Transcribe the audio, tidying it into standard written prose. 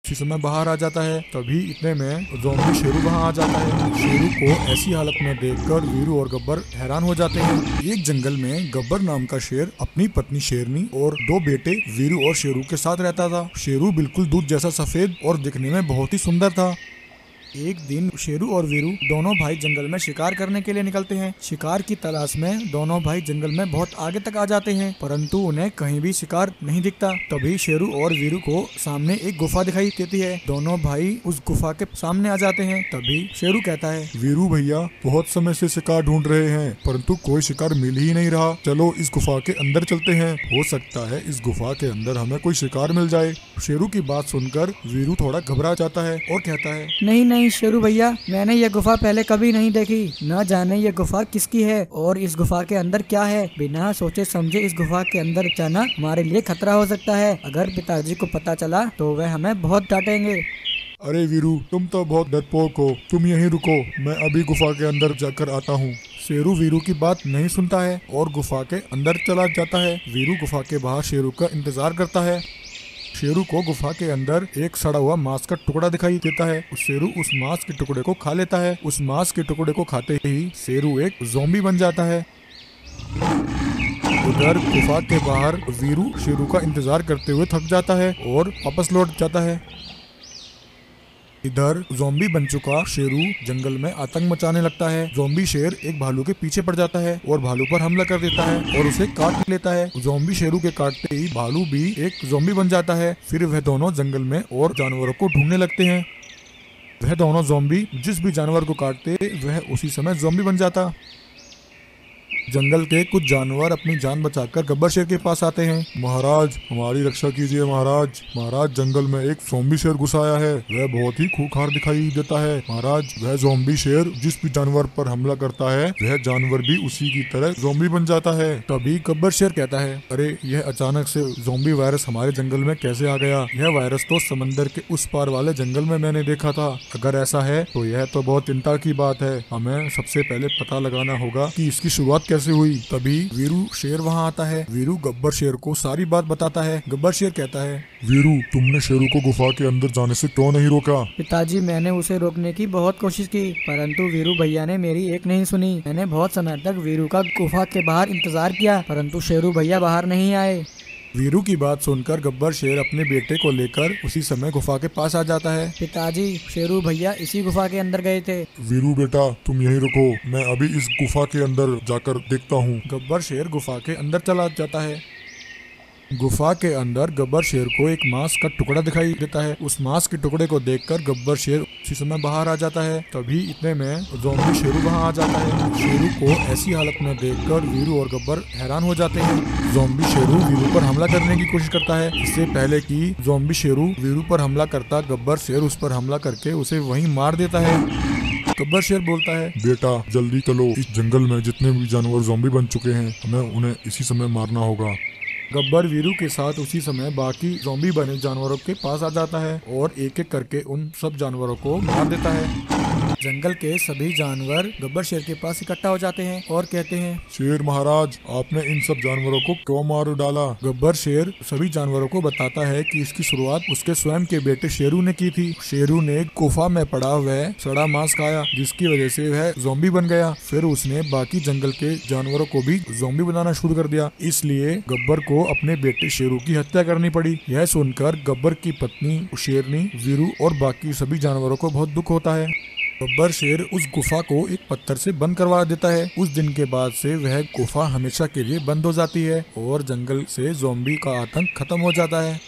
उसी समय बाहर आ जाता है। तभी इतने में ज़ॉम्बी शेरू वहाँ आ जाता है। शेरू को ऐसी हालत में देखकर वीरू और गब्बर हैरान हो जाते हैं। एक जंगल में गब्बर नाम का शेर अपनी पत्नी शेरनी और दो बेटे वीरू और शेरू के साथ रहता था। शेरू बिल्कुल दूध जैसा सफेद और दिखने में बहुत ही सुंदर था। एक दिन शेरू और वीरू दोनों भाई जंगल में शिकार करने के लिए निकलते हैं। शिकार की तलाश में दोनों भाई जंगल में बहुत आगे तक आ जाते हैं, परंतु उन्हें कहीं भी शिकार नहीं दिखता। तभी शेरू और वीरू को सामने एक गुफा दिखाई देती है। दोनों भाई उस गुफा के सामने आ जाते हैं। तभी शेरू कहता है, वीरू भैया बहुत समय से शिकार ढूंढ रहे हैं, परंतु कोई शिकार मिल ही नहीं रहा। चलो इस गुफा के अंदर चलते हैं, हो सकता है इस गुफा के अंदर हमें कोई शिकार मिल जाए। शेरू की बात सुनकर वीरू थोड़ा घबरा जाता है और कहता है, नहीं शेरू भैया, मैंने ये गुफा पहले कभी नहीं देखी। न जाने ये गुफा किसकी है और इस गुफा के अंदर क्या है। बिना सोचे समझे इस गुफा के अंदर जाना हमारे लिए खतरा हो सकता है। अगर पिताजी को पता चला तो वह हमें बहुत डांटेंगे। अरे वीरू, तुम तो बहुत डरपोक हो, तुम यहीं रुको, मैं अभी गुफा के अंदर जाकर आता हूँ। शेरू वीरू की बात नहीं सुनता है और गुफा के अंदर चला जाता है। वीरू गुफा के बाहर शेरू का इंतजार करता है। शेरू को गुफा के अंदर एक सड़ा हुआ मांस का टुकड़ा दिखाई देता है। शेरू उस मांस के टुकड़े को खा लेता है। उस मांस के टुकड़े को खाते ही शेरू एक ज़ॉम्बी बन जाता है। उधर गुफा के बाहर वीरू शेरू का इंतजार करते हुए थक जाता है और वापस लौट जाता है। इधर ज़ॉम्बी बन चुका शेरू जंगल में आतंक मचाने लगता है। ज़ॉम्बी शेर एक भालू के पीछे पड़ जाता है और भालू पर हमला कर देता है और उसे काट लेता है। ज़ॉम्बी शेरू के काटते ही भालू भी एक ज़ॉम्बी बन जाता है। फिर वह दोनों जंगल में और जानवरों को ढूंढने लगते हैं। वह दोनों ज़ॉम्बी जिस भी जानवर को काटते वह उसी समय ज़ॉम्बी बन जाता। जंगल के कुछ जानवर अपनी जान बचाकर गब्बर शेर के पास आते हैं। महाराज, हमारी रक्षा कीजिए महाराज। महाराज, जंगल में एक ज़ॉम्बी शेर घुस आया है, वह बहुत ही खूंखार दिखाई देता है। महाराज, वह ज़ॉम्बी शेर जिस भी जानवर पर हमला करता है वह जानवर भी उसी की तरह ज़ॉम्बी बन जाता है। तभी गब्बर शेर कहता है, अरे यह अचानक से ज़ॉम्बी वायरस हमारे जंगल में कैसे आ गया? यह वायरस तो समंदर के उस पार वाले जंगल में मैंने देखा था। अगर ऐसा है तो यह तो बहुत चिंता की बात है। हमें सबसे पहले पता लगाना होगा कि इसकी शुरुआत कैसे हुई। तभी वीरू शेर वहाँ आता है। वीरू गब्बर शेर को सारी बात बताता है। गब्बर शेर कहता है, वीरू, तुमने शेरू को गुफा के अंदर जाने से क्यों नहीं रोका? पिताजी, मैंने उसे रोकने की बहुत कोशिश की, परंतु वीरू भैया ने मेरी एक नहीं सुनी। मैंने बहुत समय तक वीरू का गुफा के बाहर इंतजार किया, परंतु शेरू भैया बाहर नहीं आए। वीरू की बात सुनकर गब्बर शेर अपने बेटे को लेकर उसी समय गुफा के पास आ जाता है। पिताजी, शेरू भैया इसी गुफा के अंदर गए थे। वीरू बेटा, तुम यहीं रुको, मैं अभी इस गुफा के अंदर जाकर देखता हूँ। गब्बर शेर गुफा के अंदर चला जाता है। गुफा के अंदर गब्बर शेर को एक मांस का टुकड़ा दिखाई देता है। उस मांस के टुकड़े को देखकर गब्बर शेर उसी समय बाहर आ जाता है। तभी इतने में ज़ॉम्बी शेरू वहाँ आ जाता है। शेरू को ऐसी हालत में देखकर वीरू और गब्बर हैरान हो जाते हैं। ज़ॉम्बी शेरू वीरू पर हमला करने की कोशिश करता है। इससे पहले कि ज़ॉम्बी शेरू वीरू पर हमला करता, गब्बर शेर उस पर हमला करके उसे वहीं मार देता है। गब्बर शेर बोलता है, बेटा जल्दी चलो, इस जंगल में जितने भी जानवर ज़ॉम्बी बन चुके हैं हमें उन्हें इसी समय मारना होगा। गब्बर वीरू के साथ उसी समय बाकी ज़ॉम्बी बने जानवरों के पास आ जाता है और एक एक करके उन सब जानवरों को मार देता है। जंगल के सभी जानवर गब्बर शेर के पास इकट्ठा हो जाते हैं और कहते हैं, शेर महाराज, आपने इन सब जानवरों को क्यों मार डाला? गब्बर शेर सभी जानवरों को बताता है कि इसकी शुरुआत उसके स्वयं के बेटे शेरू ने की थी। शेरू ने गुफा में पड़ा वह सड़ा मांस खाया, जिसकी वजह से वह ज़ॉम्बी बन गया। फिर उसने बाकी जंगल के जानवरों को भी ज़ॉम्बी बनाना शुरू कर दिया। इसलिए गब्बर को अपने बेटे शेरू की हत्या करनी पड़ी। यह सुनकर गब्बर की पत्नी शेरनी, वीरू और बाकी सभी जानवरों को बहुत दुख होता है। गब्बर शेर उस गुफा को एक पत्थर से बंद करवा देता है। उस दिन के बाद से वह गुफा हमेशा के लिए बंद हो जाती है और जंगल से ज़ॉम्बी का आतंक खत्म हो जाता है।